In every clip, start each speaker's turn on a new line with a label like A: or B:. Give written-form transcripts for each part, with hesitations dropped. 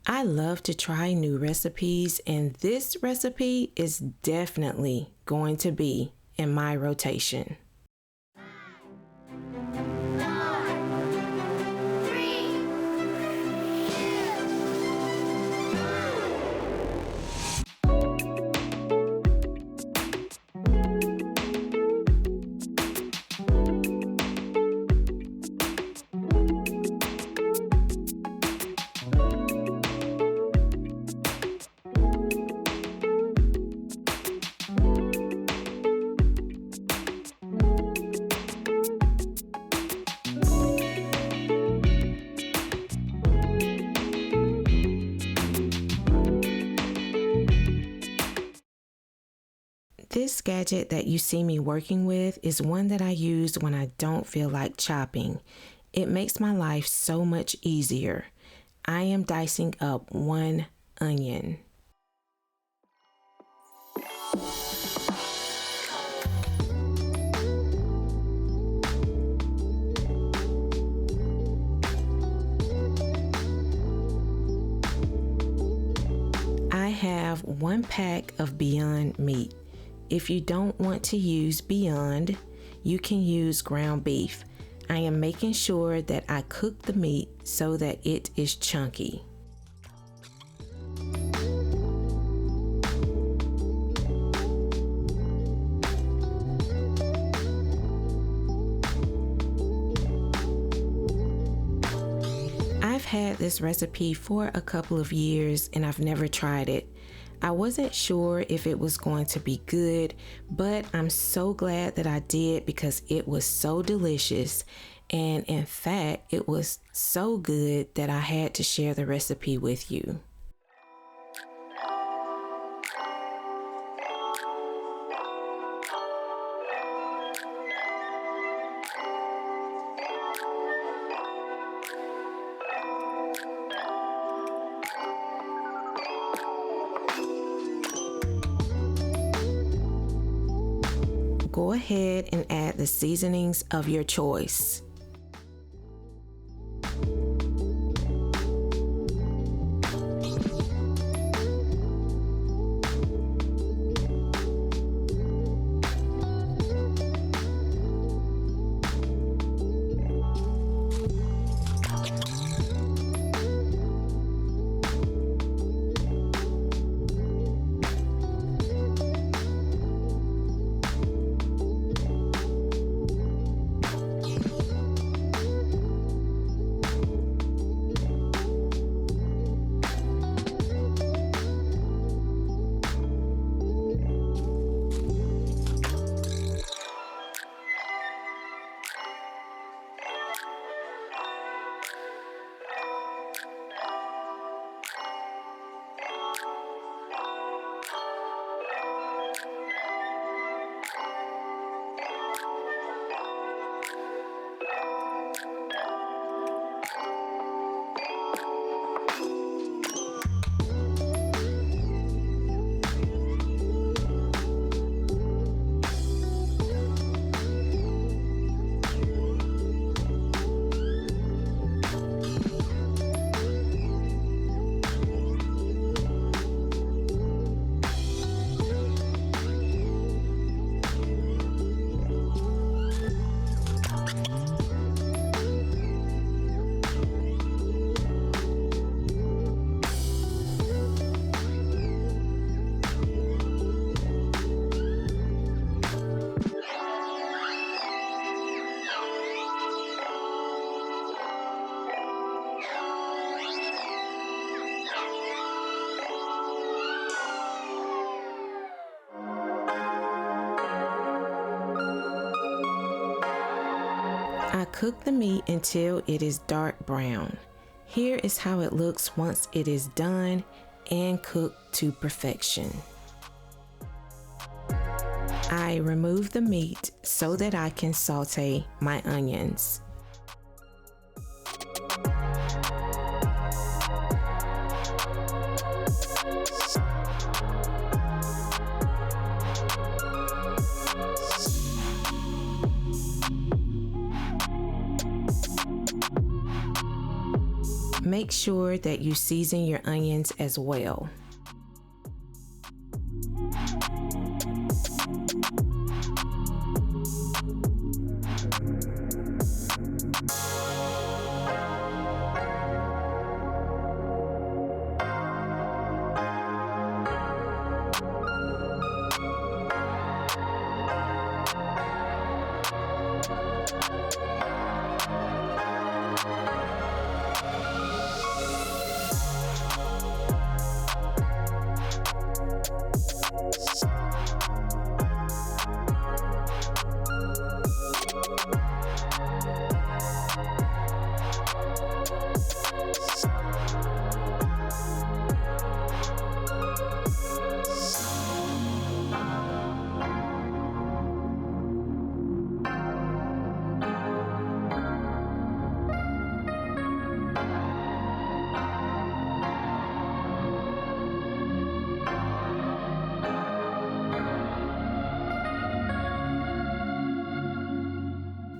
A: I love to try new recipes, and this recipe is definitely going to be in my rotation. This gadget that you see me working with is one that I use when I don't feel like chopping. It makes my life so much easier. I am dicing up 1 onion. I have 1 pack of Beyond meat. If you don't want to use Beyond, you can use ground beef. I am making sure that I cook the meat so that it is chunky. I've had this recipe for a couple of years and I've never tried it. I wasn't sure if it was going to be good, but I'm so glad that I did because it was so delicious. And in fact, it was so good that I had to share the recipe with you. Go ahead and add the seasonings of your choice. I cook the meat until it is dark brown. Here is how it looks once it is done and cooked to perfection. I remove the meat so that I can saute my onions. Make sure that you season your onions as well.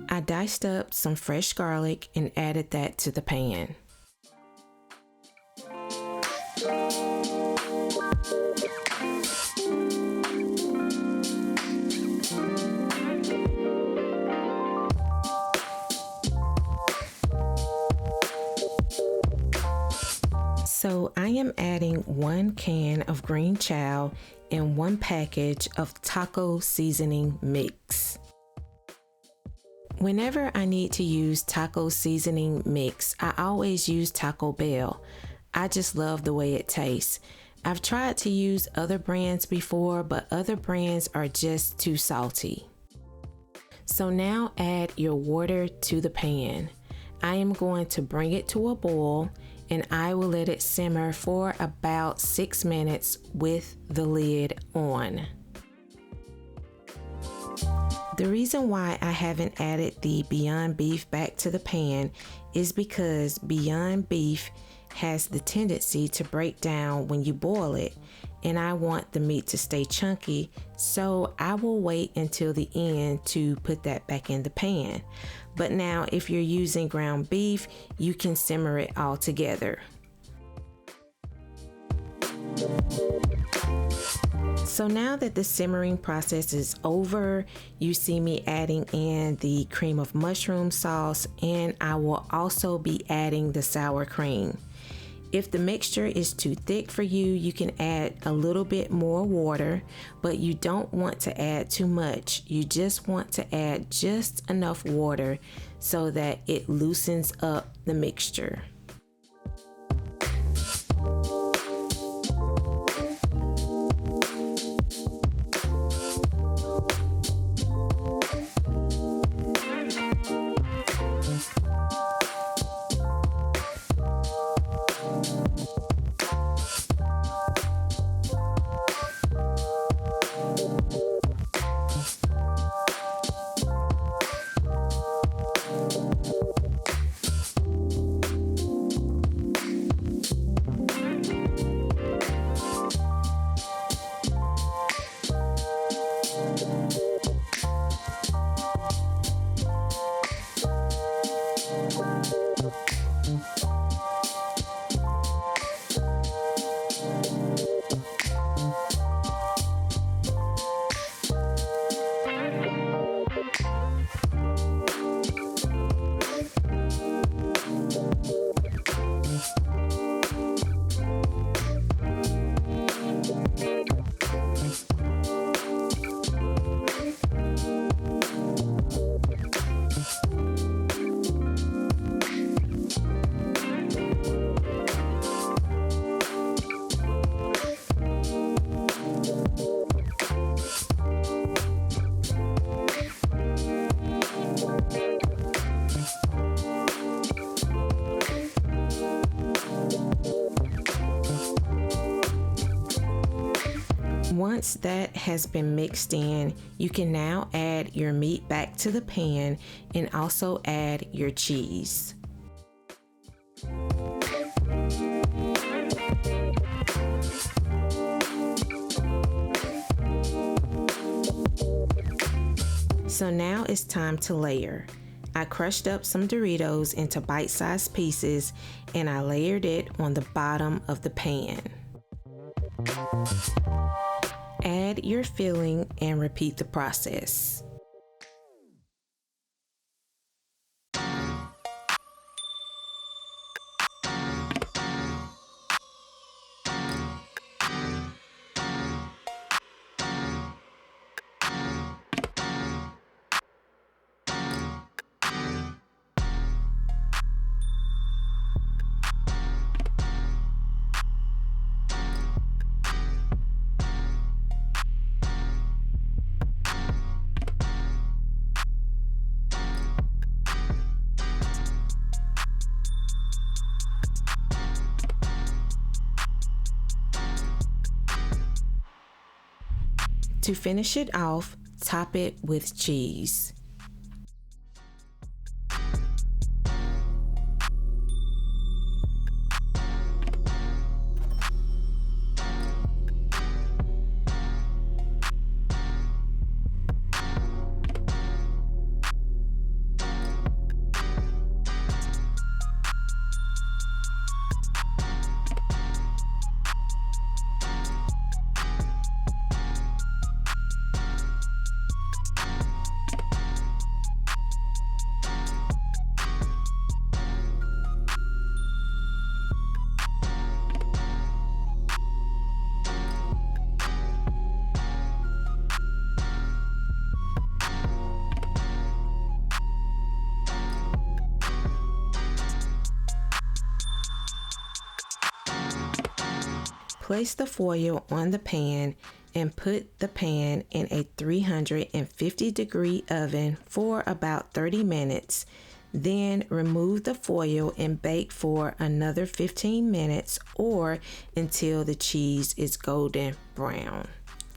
A: I diced up some fresh garlic and added that to the pan. So I am adding 1 can of green chow and 1 package of taco seasoning mix. Whenever I need to use taco seasoning mix, I always use Taco Bell. I just love the way it tastes. I've tried to use other brands before, but other brands are just too salty. So now add your water to the pan. I am going to bring it to a boil and I will let it simmer for about 6 minutes with the lid on. The reason why I haven't added the Beyond Beef back to the pan is because Beyond Beef has the tendency to break down when you boil it, and I want the meat to stay chunky, so I will wait until the end to put that back in the pan. But now if you're using ground beef, you can simmer it all together. So now that the simmering process is over, you see me adding in the cream of mushroom sauce, and I will also be adding the sour cream. If the mixture is too thick for you, you can add a little bit more water, but you don't want to add too much. You just want to add just enough water so that it loosens up the mixture. Once that has been mixed in, you can now add your meat back to the pan and also add your cheese. So now it's time to layer. I crushed up some Doritos into bite-sized pieces and I layered it on the bottom of the pan. Add your filling and repeat the process. To finish it off, top it with cheese. Place the foil on the pan and put the pan in a 350-degree oven for about 30 minutes. Then remove the foil and bake for another 15 minutes or until the cheese is golden brown.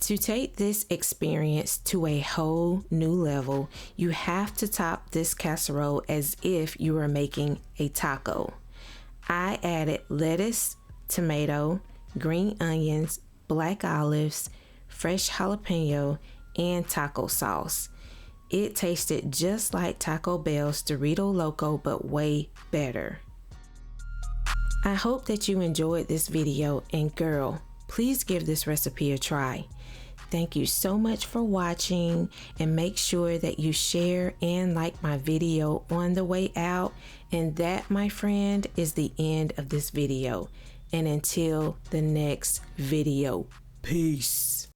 A: To take this experience to a whole new level, you have to top this casserole as if you were making a taco. I added lettuce, tomato, green onions, black olives, fresh jalapeno, and taco sauce. It tasted just like Taco Bell's Dorito Loco, but way better. I hope that you enjoyed this video, and girl, please give this recipe a try. Thank you so much for watching, and make sure that you share and like my video on the way out. And that, my friend, is the end of this video. And until the next video, peace.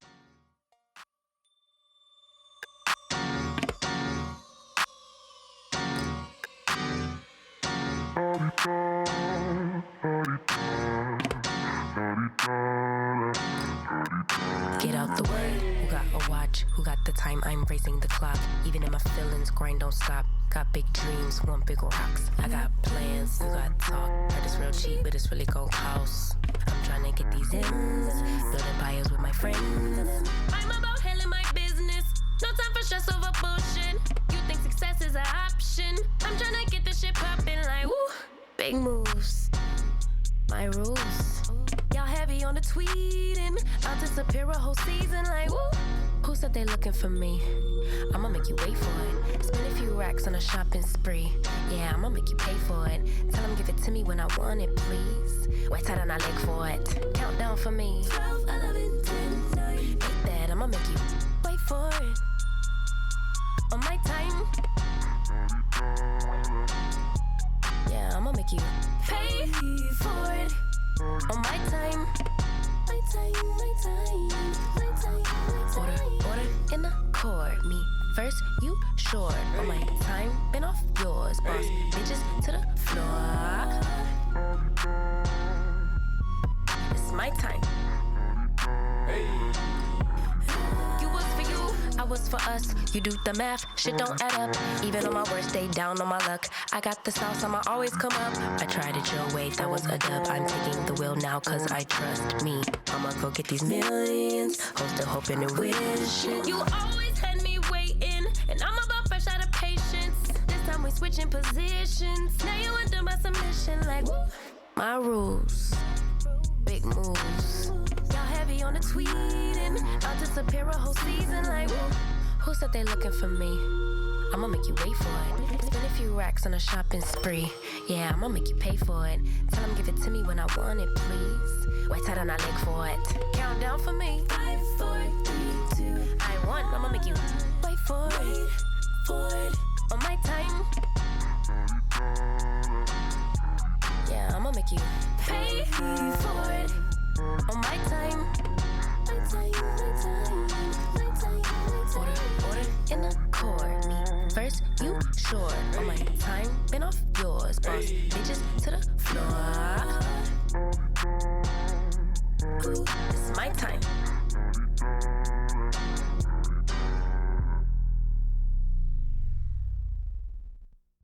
B: Get out the way. Who got a watch? Who got the time? I'm racing the clock. Even in my feelings, grind don't stop. Got big dreams, want big rocks. I got plans, you got talk. Heard it's real cheap, but it's really gon' cost. I'm trying to get these ends, building empires with my friends. I'm about handling my business. No time for stress over bullshit. You think success is an option? I'm trying to get this shit poppin' like woo. Big moves, my rules. Y'all heavy on the tweeting. I'll disappear a whole season like woo. Who said they looking for me? I'ma make you wait for it. Spend a few racks on a shopping spree. Yeah, I'ma make you pay for it. Tell them give it to me when I want it, please. Wet tight on our leg for it. Countdown for me. 12, 11, 10, 9. Ain't that I'ma make you wait for it. On my time. Yeah, I'ma make you pay for it. On my time. My time, my time, my time, my time. Order in the court. Me first, you short. On my time, been off yours. Boss bitches to the floor. It's my time. You was for you, I was for us. You do the math, shit don't add up. Even on my worst day, down on my luck. I got the sauce, I'ma always come up. I tried it your way, that was a dub. I'm taking the wheel now, cause I trust me. I'ma go get these millions. Hope still hoping and wishing. You always had me waiting, and I'm about fresh out of patience. This time we switching positions. Now you under my submission, like woo. My rules, big moves. Y'all heavy on the tweeting. I'll disappear a whole season, like woo. Who said they looking for me? I'ma make you wait for it. Spend a few racks on a shopping spree. Yeah, I'ma make you pay for it. Tell him give it to me when I want it, please. Wait till I leg for it. Count down for me. 5, 4, 3, 2. I want. I'ma make you wait for it. On my time. Yeah, I'ma make you pay for it. On my time. Order in the court. Me first, you sure. On my time, been off yours. Boss bitches to the floor. Ooh, it's my time.